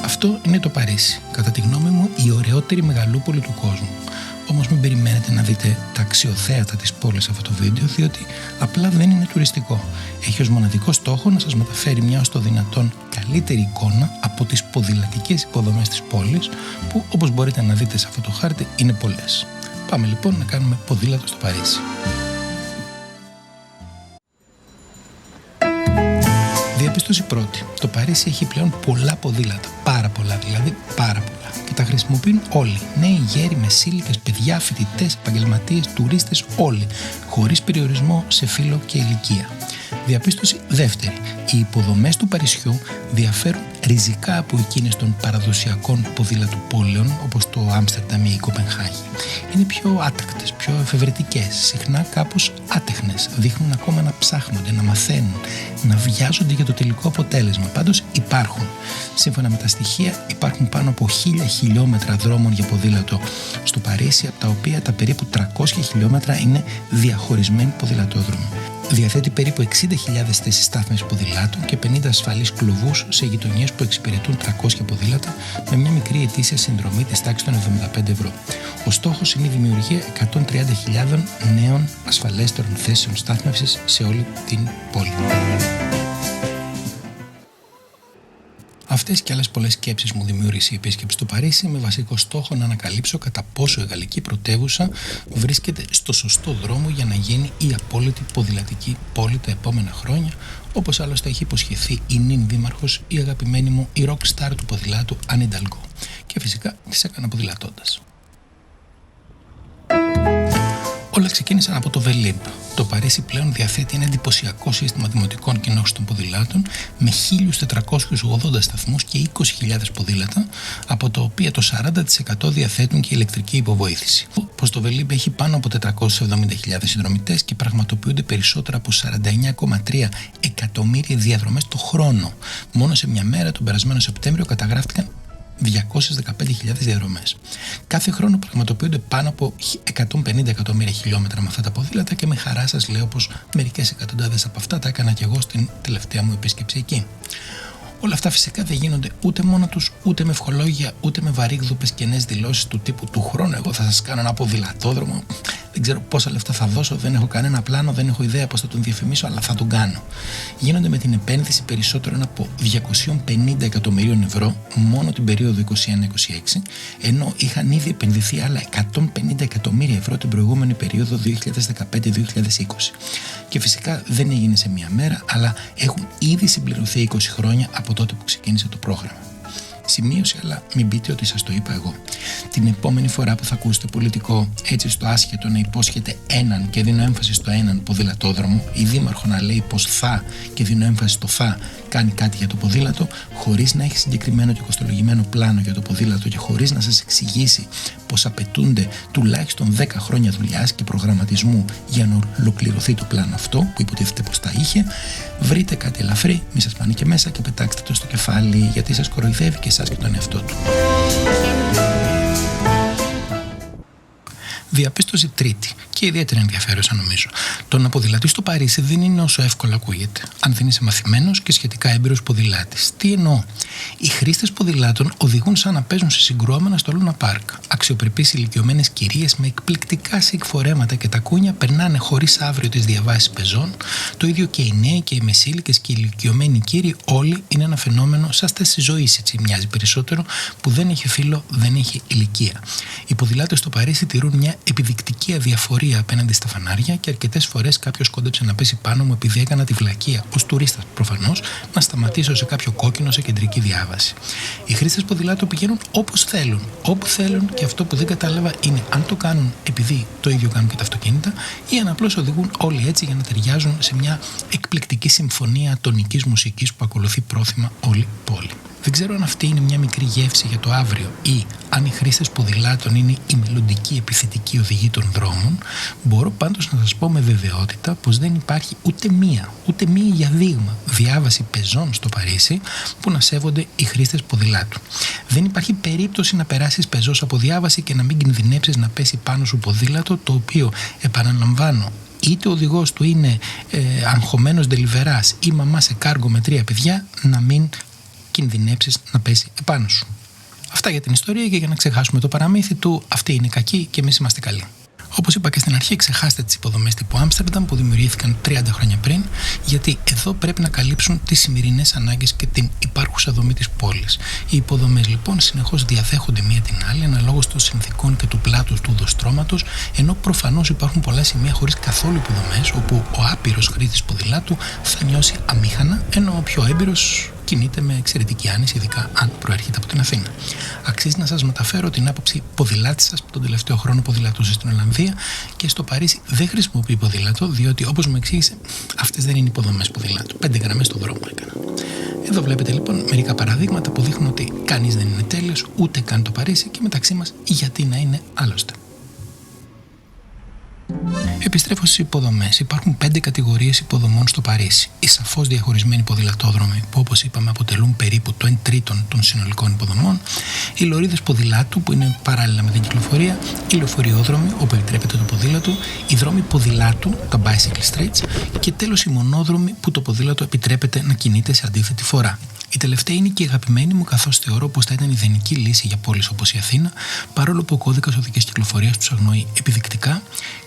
Αυτό είναι το Παρίσι. Κατά τη γνώμη μου, η ωραιότερη μεγαλούπολη του κόσμου. Όμως μην περιμένετε να δείτε τα αξιοθέατα της πόλης σε αυτό το βίντεο, διότι απλά δεν είναι τουριστικό. Έχει ως μοναδικό στόχο να σας μεταφέρει μια ως το δυνατόν καλύτερη εικόνα από τις ποδηλατικές υποδομές της πόλης, που όπως μπορείτε να δείτε σε αυτό το χάρτη είναι πολλές. Πάμε λοιπόν να κάνουμε ποδήλατο στο Παρίσι. Διαπίστωση πρώτη. Το Παρίσι έχει πλέον πολλά ποδήλατα. Πάρα πολλά, δηλαδή πάρα πολλά. Και τα χρησιμοποιούν όλοι. Νέοι, γέροι, μεσήλικες, παιδιά, φοιτητές, επαγγελματίες, τουρίστες, όλοι. Χωρίς περιορισμό σε φύλο και ηλικία. Διαπίστωση δεύτερη. Οι υποδομές του Παρισιού διαφέρουν ριζικά από εκείνες των παραδοσιακών ποδηλατοπόλεων όπως το Άμστερνταμ ή η Κοπενχάγη. Είναι πιο άτακτες, πιο εφευρετικές, συχνά κάπως άτεχνες. Δείχνουν ακόμα να ψάχνονται, να μαθαίνουν, να βιάζονται για το τελικό αποτέλεσμα. Πάντως υπάρχουν. Σύμφωνα με τα στοιχεία, υπάρχουν πάνω από 1.000 χιλιόμετρα δρόμων για ποδήλατο στο Παρίσι, από τα οποία τα περίπου 300 χιλιόμετρα είναι διαχωρισμένοι ποδηλατόδρομοι. Διαθέτει περίπου 60.000 θέσεις στάθμευσης ποδηλάτων και 50 ασφαλείς κλωβούς σε γειτονιές που εξυπηρετούν 300 ποδήλατα, με μια μικρή ετήσια συνδρομή της τάξης των 75 ευρώ. Ο στόχος είναι η δημιουργία 130.000 νέων ασφαλέστερων θέσεων στάθμευσης σε όλη την πόλη. Αυτές και άλλες πολλές σκέψεις μου δημιούργησε η επίσκεψη στο Παρίσι, με βασικό στόχο να ανακαλύψω κατά πόσο η γαλλική πρωτεύουσα βρίσκεται στο σωστό δρόμο για να γίνει η απόλυτη ποδηλατική πόλη τα επόμενα χρόνια, όπως άλλωστε έχει υποσχεθεί η νυν δήμαρχος, η αγαπημένη μου, η rock star του ποδηλάτου Anne Hidalgo. Και φυσικά τις έκανα ποδηλατώντας. Όλα ξεκίνησαν από το Βελίμπ. Το Παρίσι πλέον διαθέτει ένα εντυπωσιακό σύστημα δημοτικών κοινότητων ποδηλάτων με 1.480 σταθμούς και 20.000 ποδήλατα, από τα οποία το 40% διαθέτουν και ηλεκτρική υποβοήθηση. Πως το Βελίμπ έχει πάνω από 470.000 συνδρομητές και πραγματοποιούνται περισσότερα από 49,3 εκατομμύρια διαδρομές το χρόνο. Μόνο σε μια μέρα, τον περασμένο Σεπτέμβριο, καταγράφηκαν 215.000 διαδρομές. Κάθε χρόνο πραγματοποιούνται πάνω από 150 εκατομμύρια χιλιόμετρα με αυτά τα ποδήλατα και με χαρά σας λέω πως μερικές εκατοντάδες από αυτά τα έκανα και εγώ στην τελευταία μου επίσκεψη εκεί. Όλα αυτά φυσικά δεν γίνονται ούτε μόνα τους, ούτε με ευχολόγια, ούτε με βαρύγδουπες κενές δηλώσεις του τύπου του χρόνου εγώ θα σας κάνω ένα ποδηλατόδρομο. Δεν ξέρω πόσα λεφτά θα δώσω, δεν έχω κανένα πλάνο, δεν έχω ιδέα πώς θα τον διαφημίσω, αλλά θα τον κάνω. Γίνονται με την επένδυση περισσότερων από 250 εκατομμυρίων ευρώ μόνο την περίοδο 2021-2026, ενώ είχαν ήδη επενδυθεί άλλα 150 εκατομμύρια ευρώ την προηγούμενη περίοδο 2015-2020. Και φυσικά δεν έγινε σε μία μέρα, αλλά έχουν ήδη συμπληρωθεί 20 χρόνια από τότε που ξεκίνησε το πρόγραμμα. Σημείωση, αλλά μην πείτε ότι σας το είπα εγώ. Την επόμενη φορά που θα ακούσετε πολιτικό έτσι στο άσχετο να υπόσχεται έναν και δίνω έμφαση στο έναν ποδηλατόδρομο, ή δήμαρχο να λέει πως θα και δίνω έμφαση στο θα κάνει κάτι για το ποδήλατο, χωρίς να έχει συγκεκριμένο και κοστολογημένο πλάνο για το ποδήλατο και χωρίς να σας εξηγήσει πως απαιτούνται τουλάχιστον 10 χρόνια δουλειάς και προγραμματισμού για να ολοκληρωθεί το πλάνο αυτό, που υποτίθεται πως τα είχε, βρείτε κάτι ελαφρύ, μη σας πάνε και μέσα και πετάξτε το στο κεφάλι, γιατί σας κοροϊδεύει και εσάς και τον εαυτό του. Διαπίστωση τρίτη και ιδιαίτερα ενδιαφέρουσα νομίζω. Το να ποδηλατείς στο Παρίσι δεν είναι όσο εύκολο ακούγεται, αν δεν είσαι μαθημένος και σχετικά έμπειρος ποδηλάτης. Τι εννοώ? Οι χρήστες ποδηλάτων οδηγούν σαν να παίζουν σε συγκρουόμενα στο Λούνα Πάρκ. Αξιοπρεπείς ηλικιωμένες κυρίες με εκπληκτικά σικ φορέματα και τακούνια περνάνε χωρίς αύριο τις διαβάσεις πεζών. Το ίδιο και οι νέοι και οι μεσήλικες και οι ηλικιωμένοι κύριοι, όλοι είναι ένα φαινόμενο σαν στάση ζωής, έτσι μοιάζει περισσότερο, που δεν έχει φύλο, δεν έχει ηλικία. Οι ποδηλάτες στο Παρίσι τηρούν μια επιδεικτική αδιαφορία απέναντι στα φανάρια και αρκετές φορές κάποιος κόντεψε να πέσει πάνω μου επειδή έκανα τη βλακεία, ως τουρίστας προφανώς, να σταματήσω σε κάποιο κόκκινο σε κεντρική διάβαση. Οι χρήστες ποδηλάτων πηγαίνουν όπως θέλουν, όπου θέλουν, και αυτό που δεν κατάλαβα είναι αν το κάνουν επειδή το ίδιο κάνουν και τα αυτοκίνητα ή αν απλώς οδηγούν όλοι έτσι για να ταιριάζουν σε μια εκπληκτική συμφωνία τονικής μουσικής που ακολουθεί πρόθυμα όλη η πόλη. Δεν ξέρω αν αυτή είναι μια μικρή γεύση για το αύριο ή αν οι χρήστες ποδηλάτων είναι η μελλοντική επιθετική οδηγή των δρόμων. Μπορώ πάντως να σας πω με βεβαιότητα πως δεν υπάρχει ούτε μία για δείγμα διάβαση πεζών στο Παρίσι που να σέβονται οι χρήστες ποδηλάτου. Δεν υπάρχει περίπτωση να περάσεις πεζός από διάβαση και να μην κινδυνέψεις να πέσει πάνω σου ποδήλατο, το οποίο, επαναλαμβάνω, είτε ο οδηγός του είναι αγχωμένος ντελιβεράς ή μαμά σε κάργο με 3 παιδιά, να μην κινδυνέψεις να πέσει επάνω σου. Αυτά για την ιστορία και για να ξεχάσουμε το παραμύθι του «Αυτοί είναι κακοί και εμείς είμαστε καλοί». Όπως είπα και στην αρχή, ξεχάστε τις υποδομές τύπου Άμστερνταμ που δημιουργήθηκαν 30 χρόνια πριν, γιατί εδώ πρέπει να καλύψουν τις σημερινές ανάγκες και την υπάρχουσα δομή της πόλης. Οι υποδομές λοιπόν συνεχώς διαδέχονται μία την άλλη αναλόγως των συνθηκών και του πλάτους του οδοστρώματος, ενώ προφανώς υπάρχουν πολλά σημεία χωρίς καθόλου υποδομές, όπου ο άπειρος χρήστης ποδηλάτου θα νιώσει αμήχανα, ενώ ο πιο έμπειρος κινείται με εξαιρετική άνεση, ειδικά αν προέρχεται από την Αθήνα. Αξίζει να σας μεταφέρω την άποψη ποδηλάτη σας που τον τελευταίο χρόνο ποδηλατούσε στην Ολλανδία και στο Παρίσι δεν χρησιμοποιεί ποδήλατο, διότι όπως μου εξήγησε, αυτές δεν είναι υποδομές ποδηλάτου. 5 γραμμές στον δρόμο έκανα. Εδώ βλέπετε λοιπόν μερικά παραδείγματα που δείχνουν ότι κανείς δεν είναι τέλειος, ούτε καν το Παρίσι, και μεταξύ μας γιατί να είναι άλλωστε. Επιστρέφω στις υποδομές. Υπάρχουν 5 κατηγορίες υποδομών στο Παρίσι. Οι σαφώς διαχωρισμένοι ποδηλατόδρομοι, που όπως είπαμε αποτελούν περίπου το 1/3 των συνολικών υποδομών, οι λωρίδες ποδηλάτου, που είναι παράλληλα με την κυκλοφορία, οι λεωφορειόδρομοι, όπου επιτρέπεται το ποδήλατο, οι δρόμοι ποδηλάτου, τα bicycle streets, και τέλος οι μονόδρομοι, που το ποδήλατο επιτρέπεται να κινείται σε αντίθετη φορά. Η τελευταία είναι και η αγαπημένη μου, καθώς θεωρώ πως θα ήταν ιδανική λύση για πόλεις όπως η Αθήνα, παρόλο που ο κώδικας οδικής κυκλοφορίας τους αγνοεί επιδεικτικά.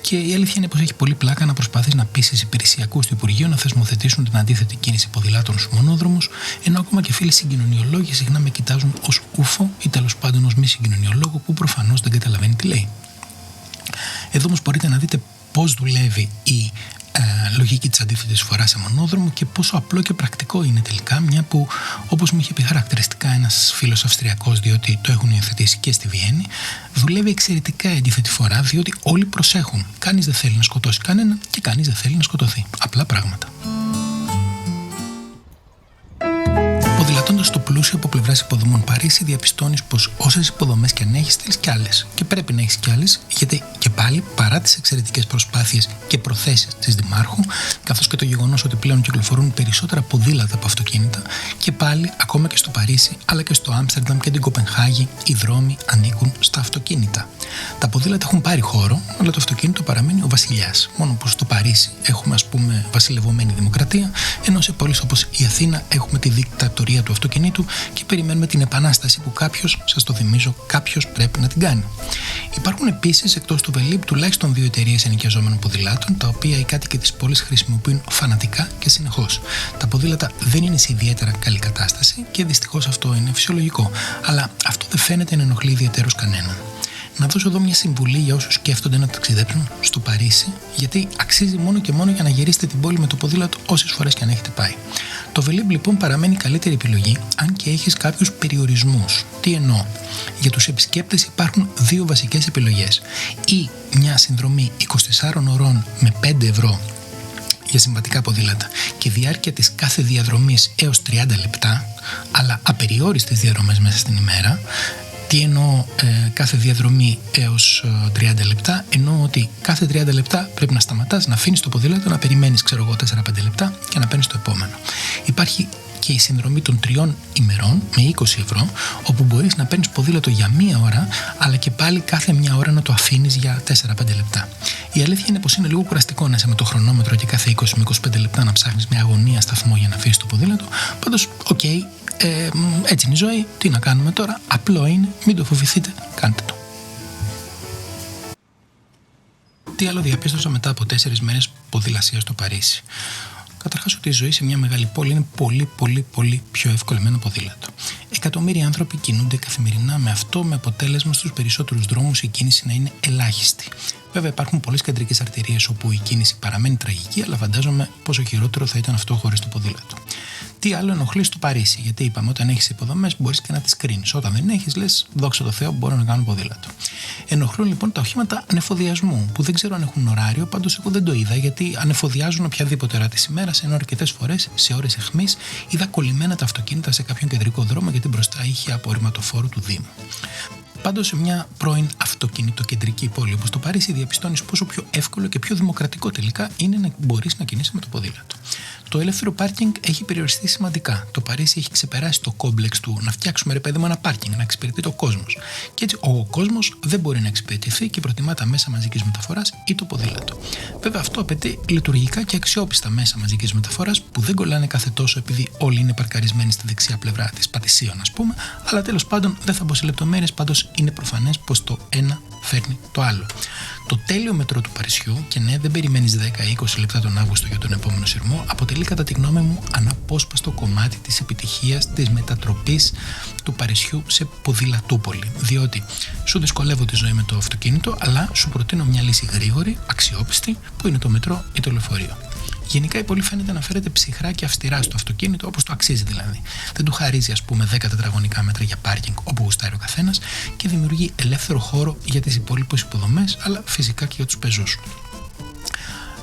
Και η αλήθεια είναι πως έχει πολύ πλάκα να προσπαθείς να πείσεις υπηρεσιακούς του Υπουργείου να θεσμοθετήσουν την αντίθετη κίνηση ποδηλάτων στους μονόδρομους, ενώ ακόμα και φίλοι συγκοινωνιολόγοι συχνά με κοιτάζουν ως ούφο ή τέλος πάντων ως μη συγκοινωνιολόγο που προφανώς δεν καταλαβαίνει τι λέει. Εδώ όμως μπορείτε να δείτε πώς δουλεύει η λογική της αντίθετης φοράς σε μονόδρομο και πόσο απλό και πρακτικό είναι τελικά, μια που, όπως μου είχε πει χαρακτηριστικά ένας φίλος Αυστριακός, διότι το έχουν υιοθετήσει και στη Βιέννη, δουλεύει εξαιρετικά η αντίθετη φορά, διότι όλοι προσέχουν. Κανείς δεν θέλει να σκοτώσει κανέναν και κανείς δεν θέλει να σκοτωθεί. Απλά πράγματα. Ποδηλατώντας το πλούσιο από πλευράς υποδομών Παρίσι, διαπιστώνεις πως όσες υποδομές και αν έχεις, θέλεις κι άλλες. Και πρέπει να έχεις κι άλλες, γιατί και πάλι, παρά τις εξαιρετικές προσπάθειες και προθέσεις της Δημάρχου, καθώς και το γεγονός ότι πλέον κυκλοφορούν περισσότερα ποδήλατα από αυτοκίνητα, και πάλι, ακόμα και στο Παρίσι, αλλά και στο Άμστερνταμ και την Κοπενχάγη, οι δρόμοι ανήκουν στα αυτοκίνητα. Τα ποδήλατα έχουν πάρει χώρο, αλλά το αυτοκίνητο παραμένει ο βασιλιάς. Μόνο που στο Παρίσι έχουμε, ας πούμε, βασιλευωμένη δημοκρατία, ενώ σε πόλεις όπως η Αθήνα έχουμε τη δικτατορία του αυτοκινήτου και περιμένουμε την επανάσταση που κάποιος, σας το θυμίζω, κάποιος πρέπει να την κάνει. Υπάρχουν επίσης εκτός του Βελίμπ τουλάχιστον 2 εταιρείες ενοικιαζόμενων ποδηλάτων, τα οποία οι κάτοικοι της πόλης χρησιμοποιούν φανατικά και συνεχώς. Τα ποδήλατα δεν είναι σε ιδιαίτερα καλή κατάσταση και δυστυχώς αυτό είναι φυσιολογικό, αλλά αυτό δεν φαίνεται να ενοχλεί ιδιαίτερως κανέναν. Να δώσω εδώ μια συμβουλή για όσους σκέφτονται να ταξιδέψουν στο Παρίσι, γιατί αξίζει μόνο και μόνο για να γυρίσετε την πόλη με το ποδήλατο όσες φορές και αν έχετε πάει. Το Βελίμπ λοιπόν παραμένει η καλύτερη επιλογή, αν και έχεις κάποιους περιορισμούς. Τι εννοώ? Για τους επισκέπτες υπάρχουν 2 βασικές επιλογές. Ή μια συνδρομή 24 ωρών με 5 ευρώ για συμβατικά ποδήλατα και διάρκεια της κάθε διαδρομής έως 30 λεπτά, αλλά απεριόριστες διαδρομές μέσα στην ημέρα. Τι εννοώ κάθε διαδρομή έως 30 λεπτά? Εννοώ ότι κάθε 30 λεπτά πρέπει να σταματάς, να αφήνεις το ποδήλατο, να περιμένεις 4-5 λεπτά και να παίρνεις το επόμενο. Υπάρχει και η συνδρομή των 3 ημερών με 20 ευρώ, όπου μπορείς να παίρνεις ποδήλατο για 1 ώρα, αλλά και πάλι κάθε 1 ώρα να το αφήνεις για 4-5 λεπτά. Η αλήθεια είναι πως είναι λίγο κουραστικό να είσαι με το χρονόμετρο και κάθε 20 με 25 λεπτά να ψάχνεις μια αγωνία σταθμό για να αφήσεις το ποδήλατο. Πάντως, έτσι είναι η ζωή. Τι να κάνουμε τώρα? Απλό είναι, μην το φοβηθείτε, κάντε το. Τι άλλο διαπίστωσα μετά από 4 μέρες ποδηλασίας στο Παρίσι? Καταρχάς ότι η ζωή σε μια μεγάλη πόλη είναι πολύ πιο εύκολη με ένα ποδήλατο. Εκατομμύρια άνθρωποι κινούνται καθημερινά με αυτό, με αποτέλεσμα στους περισσότερους δρόμους η κίνηση να είναι ελάχιστη. Βέβαια υπάρχουν πολλές κεντρικές αρτηρίες όπου η κίνηση παραμένει τραγική, αλλά φαντάζομαι πόσο χειρότερο θα ήταν αυτό χωρίς το ποδήλατο. Τι άλλο ενοχλεί στο Παρίσι? Γιατί είπαμε, όταν έχεις υποδομές μπορείς και να τις κρίνεις. Όταν δεν έχεις, λες, δόξα τω Θεώ, μπορώ να κάνω ποδήλατο. Ενοχλούν λοιπόν τα οχήματα ανεφοδιασμού, που δεν ξέρω αν έχουν ωράριο, πάντως εγώ δεν το είδα, γιατί ανεφοδιάζουν οποιαδήποτε ώρα της ημέρας, ενώ αρκετές φορές σε ώρες αιχμής είδα κολλημένα τα αυτοκίνητα σε κάποιον κεντρικό δρόμο, γιατί μπροστά είχε απορριμματοφόρο του Δήμου. Πάντως, σε μια πρώην αυτοκινητοκεντρική πόλη όπως το Παρίσι, διαπιστώνεις πόσο πιο εύκολο και πιο δημοκρατικό τελικά είναι να μπορείς να κινείσαι με το ποδήλατο. το ελεύθερο πάρκινγκ έχει περιοριστεί σημαντικά. Το Παρίσι έχει ξεπεράσει το κόμπλεξ του να φτιάξουμε, ρε παιδί μου, ένα πάρκινγκ, να εξυπηρετεί το κόσμος. Και έτσι ο κόσμος δεν μπορεί να εξυπηρετηθεί και προτιμά τα μέσα μαζικής μεταφοράς ή το ποδήλατο. Βέβαια, αυτό απαιτεί λειτουργικά και αξιόπιστα μέσα μαζικής μεταφοράς που δεν κολλάνε κάθε τόσο επειδή όλοι είναι παρκαρισμένοι στη δεξιά πλευρά της Πατησίων, ας πούμε. Αλλά τέλος πάντων, δεν θα μπω σε λεπτομέρειες, πάντως είναι προφανές πως το ένα φέρνει το άλλο. Το τέλειο μετρό του Παρισιού, και ναι, δεν περιμένεις 10-20 λεπτά τον Αύγουστο για τον επόμενο σειρμό, αποτελεί κατά τη γνώμη μου αναπόσπαστο κομμάτι της επιτυχίας της μετατροπής του Παρισιού σε ποδηλατούπολη. Διότι σου δυσκολεύω τη ζωή με το αυτοκίνητο, αλλά σου προτείνω μια λύση γρήγορη, αξιόπιστη, που είναι το μετρό ή το λεωφορείο. Γενικά η πόλη φαίνεται να φέρεται ψυχρά και αυστηρά στο αυτοκίνητο, όπως το αξίζει δηλαδή. Δεν του χαρίζει, ας πούμε, 10 τετραγωνικά μέτρα για πάρκινγκ όπου γουστάρει ο καθένας και δημιουργεί ελεύθερο χώρο για τις υπόλοιπες υποδομές, αλλά φυσικά και για τους πεζούς.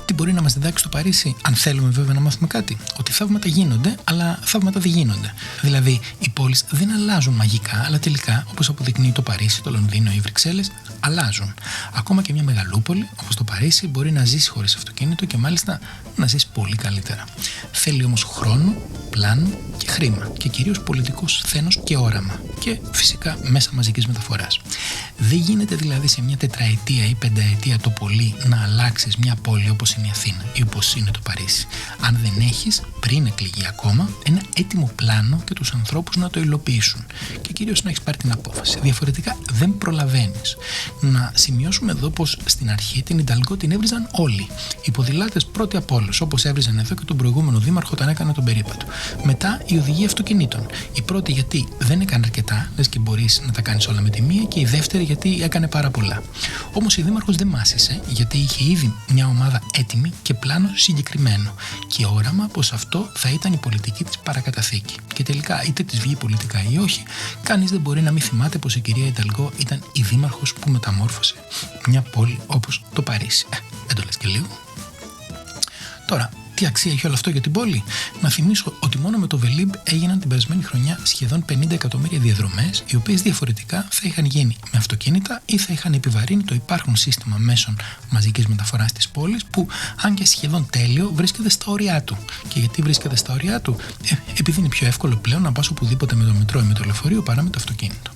Τι μπορεί να μας διδάξει το Παρίσι, αν θέλουμε βέβαια να μάθουμε κάτι? Ότι θαύματα γίνονται, αλλά θαύματα δεν γίνονται. Δηλαδή, οι πόλεις δεν αλλάζουν μαγικά, αλλά τελικά, όπως αποδεικνύει το Παρίσι, το Λονδίνο ή οι Βρυξέλλες, αλλάζουν. Ακόμα και μια μεγαλούπολη, όπως το Παρίσι, μπορεί να ζήσει χωρίς αυτοκίνητο και μάλιστα να ζήσει πολύ καλύτερα. Θέλει όμως χρόνο, πλάνο και χρήμα. Και κυρίως πολιτικό σθένος και όραμα. Και φυσικά μέσα μαζικής μεταφοράς. Δεν γίνεται δηλαδή σε μια τετραετία ή πενταετία το πολύ να αλλάξεις μια πόλη όπως είναι η Αθήνα ή όπως είναι το Παρίσι, αν δεν έχεις, πριν εκλεγεί ακόμα, ένα έτοιμο πλάνο και τους ανθρώπους να το υλοποιήσουν. Και κυρίως να έχεις πάρει την απόφαση. Διαφορετικά δεν προλαβαίνεις. Να σημειώσουμε εδώ πως στην αρχή την Ινταλγκό την έβριζαν όλοι. Οι ποδηλάτες πρώτοι απ' όλους, όπως έβριζαν εδώ και τον προηγούμενο δήμαρχο όταν έκανε τον περίπατο. Μετά η οδηγία αυτοκινήτων. Η πρώτη γιατί δεν έκανε αρκετά, λες και μπορείς να τα κάνεις όλα με τη μία, και η δεύτερη γιατί έκανε πάρα πολλά. Όμως η δήμαρχος δεν μάσησε, γιατί είχε ήδη μια ομάδα έτοιμη και πλάνο συγκεκριμένο. Και όραμα πως αυτό θα ήταν η πολιτική της παρακαταθήκη. Και τελικά, είτε της βγει πολιτικά ή όχι, κανείς δεν μπορεί να μην θυμάται πως η κυρία Ινταλγκό ήταν η δήμαρχος που μεταμόρφωσε μια πόλη όπως το Παρίσι. Δεν το λες και λίγο. Τώρα, τι αξία έχει όλο αυτό για την πόλη? Να θυμίσω ότι μόνο με το Βελίμπ έγιναν την περασμένη χρονιά σχεδόν 50 εκατομμύρια διαδρομές, οι οποίες διαφορετικά θα είχαν γίνει με αυτοκίνητα ή θα είχαν επιβαρύνει το υπάρχον σύστημα μέσων μαζικής μεταφοράς της πόλης, που, αν και σχεδόν τέλειο, βρίσκεται στα όρια του. Και γιατί βρίσκεται στα όρια του? Επειδή είναι πιο εύκολο πλέον να πας οπουδήποτε με το μετρό ή με το λεωφορείο παρά με το αυτοκίνητο.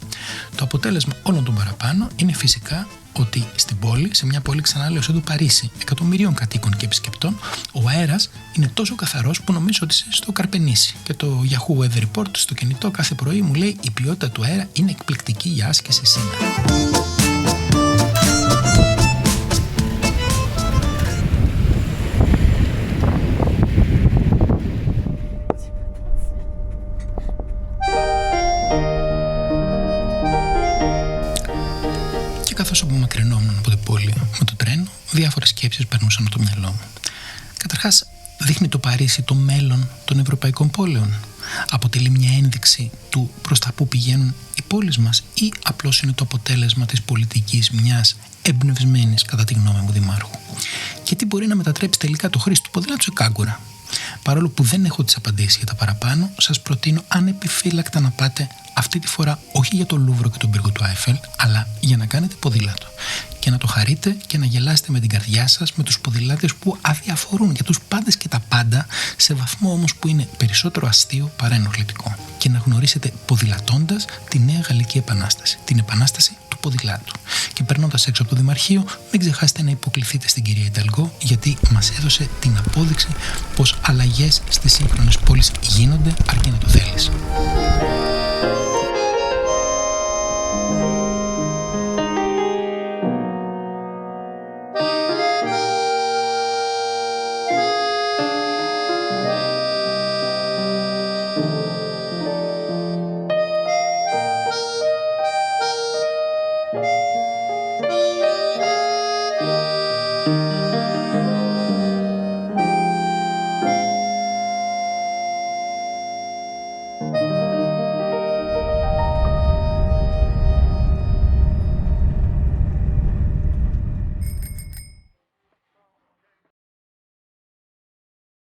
Το αποτέλεσμα όλων των παραπάνω είναι φυσικά ότι στην πόλη, σε μια πόλη, ξαναλέω, σαν το Παρίσι, εκατομμυρίων κατοίκων και επισκεπτών, ο αέρας είναι τόσο καθαρός που νομίζω ότι είσαι στο Καρπενήσι. Και το Yahoo Weather Report στο κινητό κάθε πρωί μου λέει: η ποιότητα του αέρα είναι εκπληκτική για άσκηση σήμερα. Καθώς απομακρυνόμουν από την πόλη με το τρένο, διάφορες σκέψεις περνούσαν από το μυαλό μου. Καταρχάς, δείχνει το Παρίσι το μέλλον των ευρωπαϊκών πόλεων? Αποτελεί μια ένδειξη του προς τα που πηγαίνουν οι πόλεις μας, ή απλώς είναι το αποτέλεσμα της πολιτικής μιας εμπνευσμένης, κατά τη γνώμη μου, δημάρχου? Και τι μπορεί να μετατρέψει τελικά το χρήστη του ποδήλατου σε κάγκουρα? Παρόλο που δεν έχω τις απαντήσεις για τα παραπάνω, σας προτείνω ανεπιφύλακτα να πάτε αυτή τη φορά όχι για το Λούβρο και τον πύργο του Άιφελ, αλλά για να κάνετε ποδήλατο. Και να το χαρείτε και να γελάσετε με την καρδιά σας με τους ποδηλάτες που αδιαφορούν για τους πάντες και τα πάντα, σε βαθμό όμως που είναι περισσότερο αστείο παρά ενοχλητικό. Και να γνωρίσετε ποδηλατώντας τη νέα Γαλλική Επανάσταση, την επανάσταση του ποδηλάτου. Και περνώντας έξω από το Δημαρχείο, μην ξεχάσετε να υποκληθείτε στην κυρία Ινταλγκό, γιατί μας έδωσε την απόδειξη πως αλλαγές στις σύγχρονες πόλεις γίνονται, αρκεί να το θέλεις.